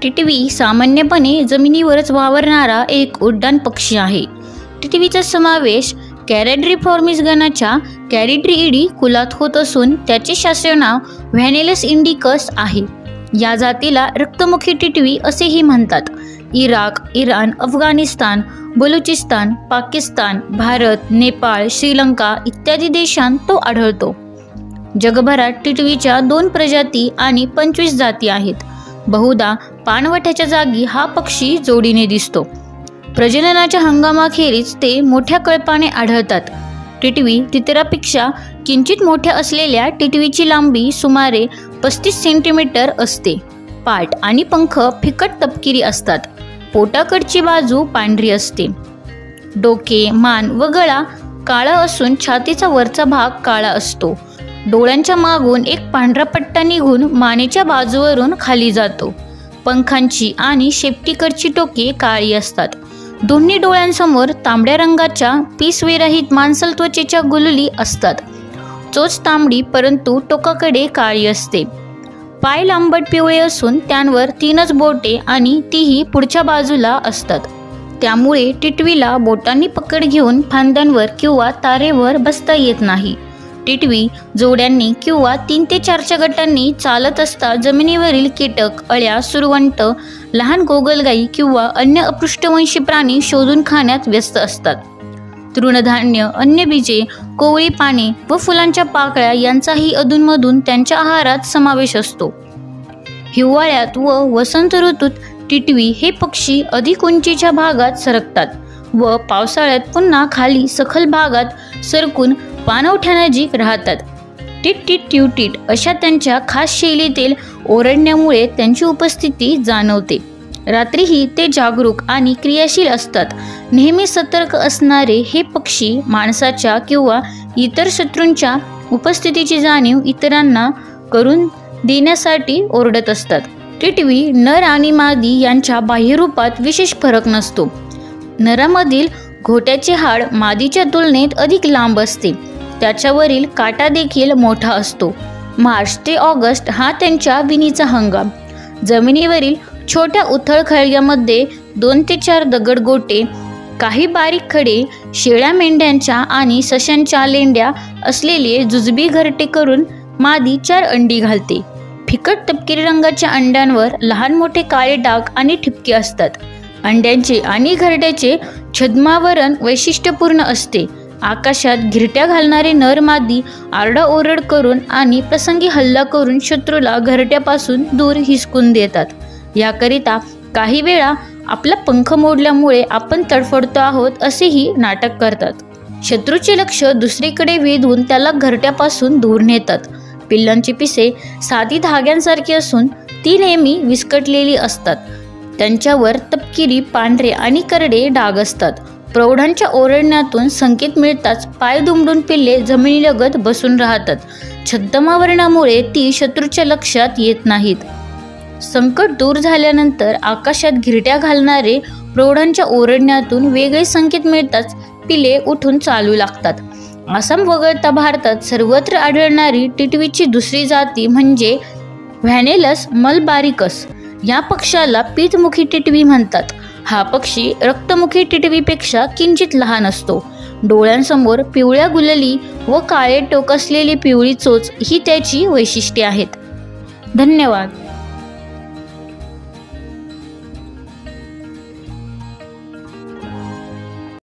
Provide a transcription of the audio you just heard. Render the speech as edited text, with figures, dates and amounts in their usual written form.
टिटवी सामान्यपणे जमिनीवरच वावरणारा एक उड्डाण पक्षी आहे. टिटवीचा समावेश कॅरेड्रिफॉर्मिस गणाच्या कॅरिड्रिइडी कुलात होत असून त्याचे शास्त्रीय नाव व्हॅनेलस इंडिकस आहे. या जातीला रक्तमुखी टिटवी असेही म्हणतात. इराक, इराण, अफगाणिस्तान, बलुचिस्तान, पाकिस्तान, भारत, नेपाळ, श्रीलंका इत्यादी देशांत तो आढळतो. जगभरात टिटवीच्या 2 प्रजाती आणि 25 जाती आहेत. बहुधा पाणवठ्याच्या जागी हा पक्षी जोडीने दिसतो. प्रजननाच्या हंगामाखेरीज ते मोठ्या कळपाने आढळतात. टिटवी तितरापेक्षा किंचित मोठ्या असलेल्या टिटवीची लांबी सुमारे 35 सेंटीमीटर असते. पाठ आणि पंख फिकट तपकिरी असतात. पोटाकडची बाजू पांढरी असते. डोके, मान व गळा काळा असून छातीचा वरचा भाग काळा असतो. डोळ्यांच्या मागून एक पांढरा पट्टा निघून मानेच्या बाजूवरून खाली जातो. पंखांची आणि शेपटीकडची टोके काळी असतात. दोन्ही डोळ्यांसमोर तांबड्या रंगाच्या पीसविरहित मांसल त्वचेच्या गुलली असतात. चोच तांबडी परंतु टोकाकडे काळी असते. पाय लांबट पिवळे असून त्यांवर 3च बोटे आणि तीही पुढच्या बाजूला असतात. त्यामुळे टिटवीला बोटांनी पकड घेऊन फांद्यांवर किंवा तारेवर बसता येत नाही. टिटवी जोड्यांनी किंवा 3 ते 4च्या गटांनी चालत असता जमिनीवरील कीटक, अळ्या, सुरवंट, लहान गोगलगाई किंवा अन्य अपृष्ठवंशी प्राणी शोधून खाण्यात व्यस्त असतात. तृणधान्य, अन्य बीजे, कोवळी पाने व फुलांच्या पाकळ्या यांचाही अधूनमधून त्यांच्या आहारात समावेश असतो. हिवाळ्यात व वसंत ऋतूत टिटवी हे पक्षी अधिक उंचीच्या भागात सरकतात व पावसाळ्यात पुन्हा खाली सखल भागात सरकून पाणवठ्यानजीक राहतात. टिट टिट ट्यू टिट अशा त्यांच्या खास शैलीतील ओरडण्यामुळे त्यांची उपस्थिती जाणवते. रात्रीही ते जागरूक आणि क्रियाशील असतात. नेहमी सतर्क असणारे हे पक्षी माणसाच्या किंवा इतर शत्रूंच्या उपस्थितीची जाणीव इतरांना करून देण्यासाठी ओरडत असतात. टिटवी नर आणि मादी यांच्या बाह्यरूपात विशेष फरक नसतो. नरामधील घोट्याचे हाड मादीच्या तुलनेत अधिक लांब असते. त्याच्यावरील काटा देखील मोठा असतो. मार्च ते ऑगस्ट हा त्यांच्या विणीचा हंगाम. जमिनीवरील छोट्या उथळ खळग्यामध्ये 2 ते 4 दगडगोटे, काही बारीक खडे, शेळ्या मेंढ्यांच्या आणि सशांच्या लेंड्या असलेले जुजबी घरटे करून मादी 4 अंडी घालते. फिकट तपकिरी रंगाच्या अंड्यांवर लहान मोठे काळे डाग आणि ठिपके असतात. अंड्यांचे आणि घरट्याचे छद्मावरण वैशिष्ट्यपूर्ण असते. आकाशात घिरट्या घालणारे नर मादी आरडाओरड करून आणि प्रसंगी हल्ला करून शत्रूला घरट्यापासून दूर हिसकून देतात. याकरिता काही वेळा आपला पंख मोडल्यामुळे आपण तडफडतो आहोत असेही नाटक करतात. शत्रूचे लक्ष दुसरीकडे वेधून त्याला घरट्यापासून दूर नेतात. पिल्लांची पिसे साधी धाग्यांसारखी असून ती नेहमी विस्कटलेली असतात. त्यांच्यावर तपकिरी, पांढरे आणि करडे डाग असतात. प्रौढांच्या ओरडण्यातून संकेत मिळताच पाय दुमडून पिल्ले जमिनीलगत बसून राहतात. छद्मावरणामुळे ती शत्रूच्या लक्षात येत नाहीत. संकट दूर झाल्यानंतर आकाशात घिरट्या घालणारे प्रौढांच्या ओरडण्यातून वेगळे संकेत मिळताच पिले उठून चालू लागतात. आसाम वगळता भारतात सर्वत्र आढळणारी टिटवीची दुसरी जाती म्हणजे व्हॅनेलस मलबारिकस. या पक्षाला पीठमुखी टिटवी म्हणतात. हा पक्षी रक्तमुखी टिटवीपेक्षा किंचित लहान असतो. डोळ्यांसमोर पिवळ्या गुलली व काळे टोक असलेली पिवळी चोच ही त्याची वैशिष्ट्ये आहेत. धन्यवाद.